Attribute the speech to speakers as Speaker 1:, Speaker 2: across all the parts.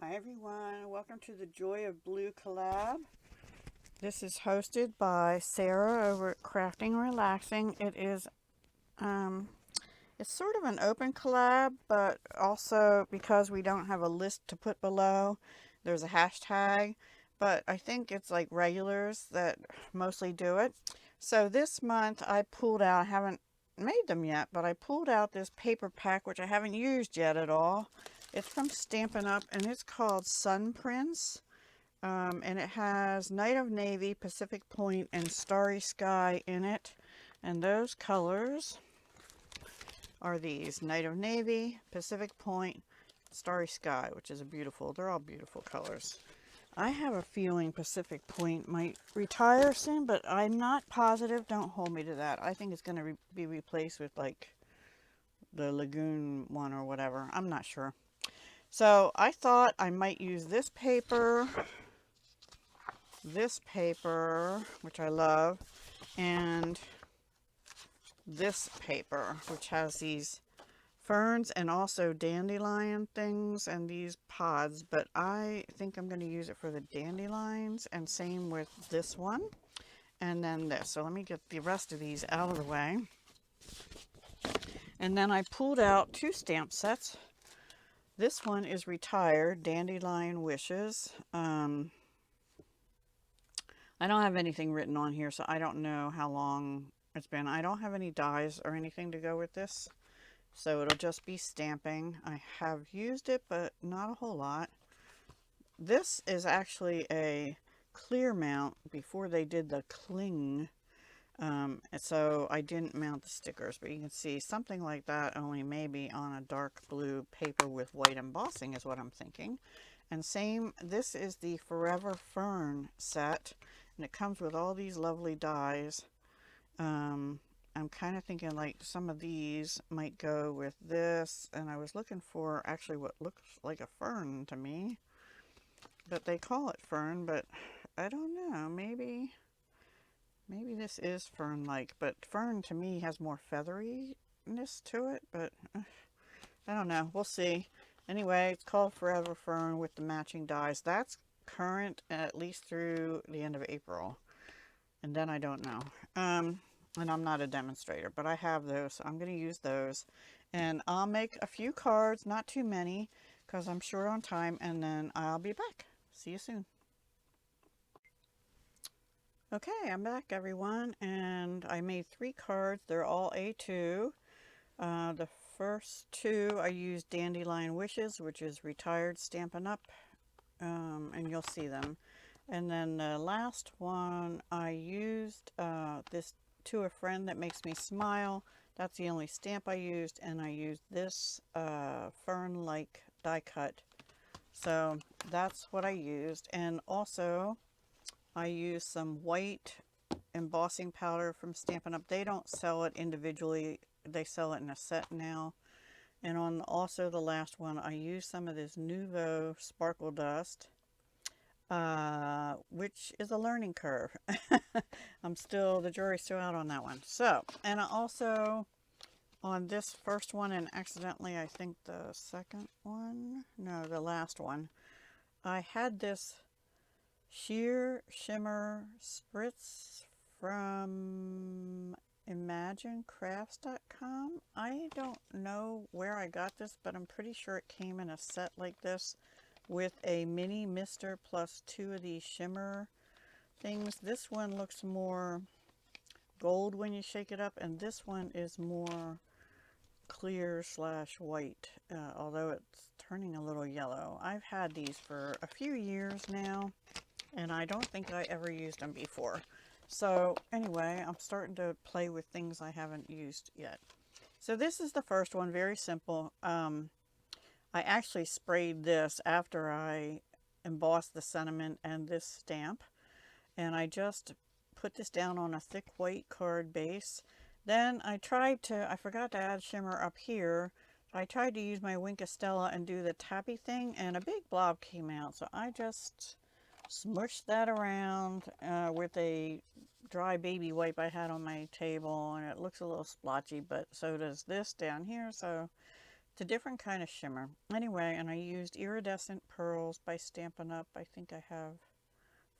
Speaker 1: Hi everyone, welcome to the Joy of Blue Collab. This is hosted by Sarah over at Crafting Relaxing. It's sort of an open collab, but also because we don't have a list to put below, there's a hashtag, but I think it's like regulars that mostly do it. So this month I pulled out, I haven't made them yet, but I pulled out this paper pack, which I haven't used yet at all. It's from Stampin' Up! And it's called Sun Prince. And it has Night of Navy, Pacific Point, and Starry Sky in it. And those colors are these: Night of Navy, Pacific Point, Starry Sky, which is they're all beautiful colors. I have a feeling Pacific Point might retire soon, but I'm not positive. Don't hold me to that. I think it's going to be replaced with like the Lagoon one or whatever. I'm not sure. So I thought I might use this paper, which I love, and this paper, which has these ferns and also dandelion things and these pods, but I think I'm going to use it for the dandelions, and same with this one and then this. So let me get the rest of these out of the way. And then I pulled out two stamp sets. This one is Retired, Dandelion Wishes. I don't have anything written on here, so I don't know how long it's been. I don't have any dies or anything to go with this, so it'll just be stamping. I have used it, but not a whole lot. This is actually a clear mount before they did the cling. So I didn't mount the stickers, but you can see something like that, only maybe on a dark blue paper with white embossing is what I'm thinking. And same, this is the Forever Fern set, and it comes with all these lovely dies. I'm kind of thinking like some of these might go with this, and I was looking for actually what looks like a fern to me, but they call it fern, but I don't know, maybe this is fern-like, but fern to me has more featheriness to it, but I don't know. We'll see. Anyway, it's called Forever Fern with the matching dies. That's current at least through the end of April, and then I don't know. And I'm not a demonstrator, but I have those, so I'm going to use those. And I'll make a few cards, not too many, because I'm short on time, and then I'll be back. See you soon. Okay, I'm back, everyone, and I made 3 cards. They're all A2. The first 2 I used Dandelion Wishes, which is Retired, Stampin' Up, and you'll see them. And then the last one I used this To a Friend That Makes Me Smile. That's the only stamp I used, and I used this fern-like die cut. So that's what I used. And also I used some white embossing powder from Stampin' Up. They don't sell it individually. They sell it in a set now. And on also the last one, I used some of this Nouveau Sparkle Dust, which is a learning curve. The jury's still out on that one. So, and I also, on this first one, and accidentally, I think the second one, no, the last one, I had this Sheer Shimmer Spritz from ImagineCrafts.com. I don't know where I got this, but I'm pretty sure it came in a set like this with a mini mister plus 2 of these shimmer things. This one looks more gold when you shake it up, and this one is more clear / white, although it's turning a little yellow. I've had these for a few years now, and I don't think I ever used them before. So anyway, I'm starting to play with things I haven't used yet. So this is the first one, very simple. I actually sprayed this after I embossed the sentiment and this stamp, and I just put this down on a thick white card base. Then I forgot to add shimmer up here. I tried to use my Wink of Stella and do the tappy thing, and a big blob came out, so I just smushed that around with a dry baby wipe I had on my table, and it looks a little splotchy, but so does this down here, so It's a different kind of shimmer. Anyway, and I used Iridescent Pearls by Stampin' Up. I think I have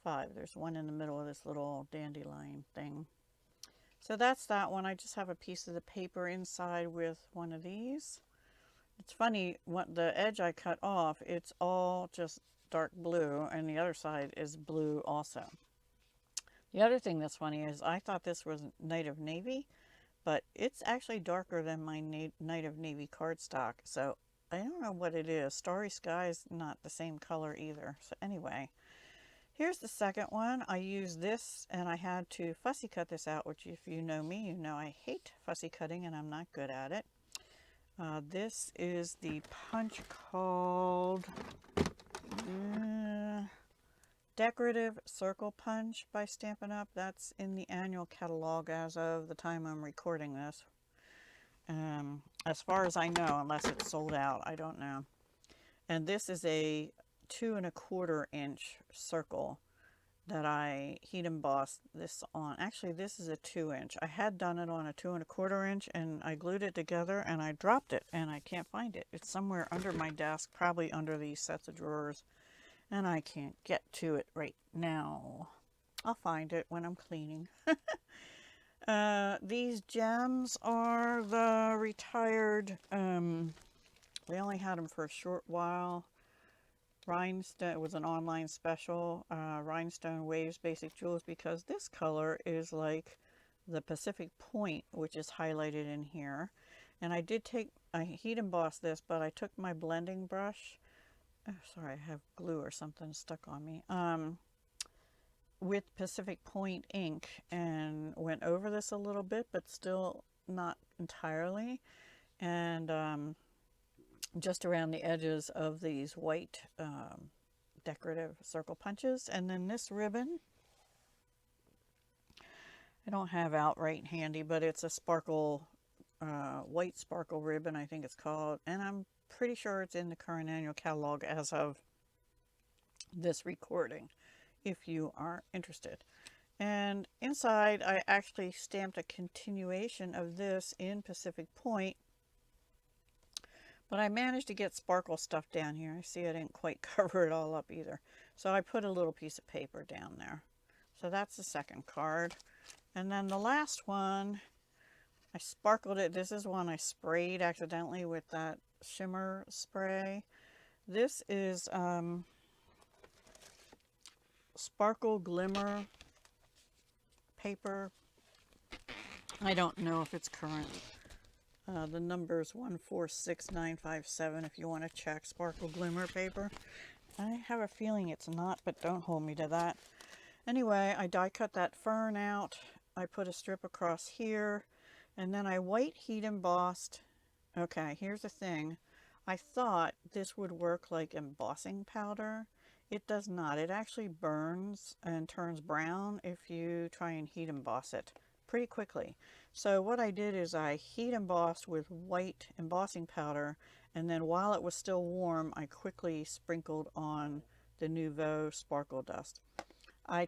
Speaker 1: 5. There's one in the middle of this little dandelion thing. So that's that one. I just have a piece of the paper inside with one of these. It's funny, what the edge I cut off, it's all just dark blue, and the other side is blue also. The other thing that's funny is I thought this was Night of Navy, but it's actually darker than my Night of Navy cardstock. So I don't know what it is. Starry Sky is not the same color either. So anyway, here's the second one. I used this and I had to fussy cut this out, which if you know me, you know I hate fussy cutting and I'm not good at it. This is the punch called Decorative Circle Punch by Stampin' Up. That's in the annual catalog as of the time I'm recording this. As far as I know, unless it's sold out, I don't know. And this is a 2 1/4 inch circle that I heat embossed this on. Actually, this is a 2 inch. I had done it on a 2 1/4 inch and I glued it together and I dropped it and I can't find it. It's somewhere under my desk, probably under these sets of drawers, and I can't get to it right now. I'll find it when I'm cleaning. These gems are the retired, we only had them for a short while. Rhinestone, it was an online special, Rhinestone Waves Basic Jewels, because this color is like the Pacific Point, which is highlighted in here. And I heat embossed this, but I took my blending brush, oh, sorry, I have glue or something stuck on me, with Pacific Point ink and went over this a little bit, but still not entirely. And just around the edges of these white decorative circle punches. And then this ribbon, I don't have out right handy, but it's a sparkle, white sparkle ribbon, I think it's called. And I'm pretty sure it's in the current annual catalog as of this recording, if you are interested. And inside, I actually stamped a continuation of this in Pacific Point, but I managed to get sparkle stuff down here. I see I didn't quite cover it all up either. So I put a little piece of paper down there. So that's the second card. And then the last one, I sparkled it. This is one I sprayed accidentally with that shimmer spray. This is Sparkle Glimmer paper. I don't know if it's current. The number is 146957 if you want to check. Sparkle Glimmer paper. I have a feeling it's not, but don't hold me to that. Anyway, I die cut that fern out. I put a strip across here, and then I white heat embossed. Okay, here's the thing. I thought this would work like embossing powder. It does not. It actually burns and turns brown if you try and heat emboss it pretty quickly. So what I did is I heat embossed with white embossing powder, and then while it was still warm, I quickly sprinkled on the Nouveau Sparkle Dust. I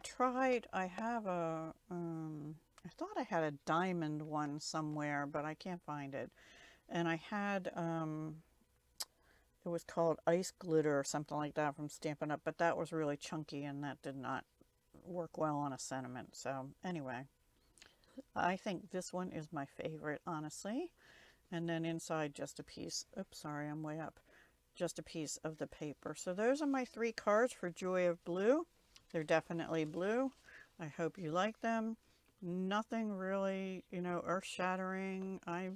Speaker 1: have a, I thought I had a diamond one somewhere, but I can't find it. And I had, it was called Ice Glitter or something like that from Stampin' Up, but that was really chunky and that did not work well on a sentiment. So anyway, I think this one is my favorite, honestly. And then inside just a piece, oops, sorry, I'm way up, just a piece of the paper. So those are my 3 cards for Joy of Blue. They're definitely blue. I hope you like them. Nothing really, you know, earth-shattering. I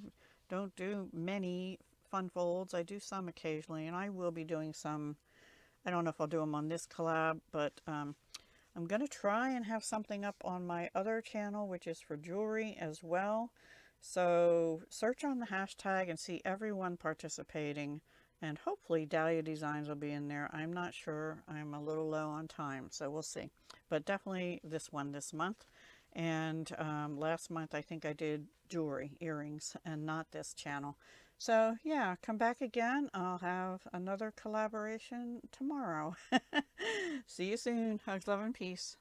Speaker 1: don't do many fun folds. I do some occasionally, and I will be doing some. I don't know if I'll do them on this collab, but I'm going to try and have something up on my other channel, which is for jewelry as well. So search on the hashtag and see everyone participating, and hopefully Dahlia Designs will be in there. I'm not sure. I'm a little low on time, so we'll see. But definitely this one this month. And last month I think I did jewelry, earrings, and not this channel. So yeah, come back again. I'll have another collaboration tomorrow. See you soon. Hugs, love, and peace.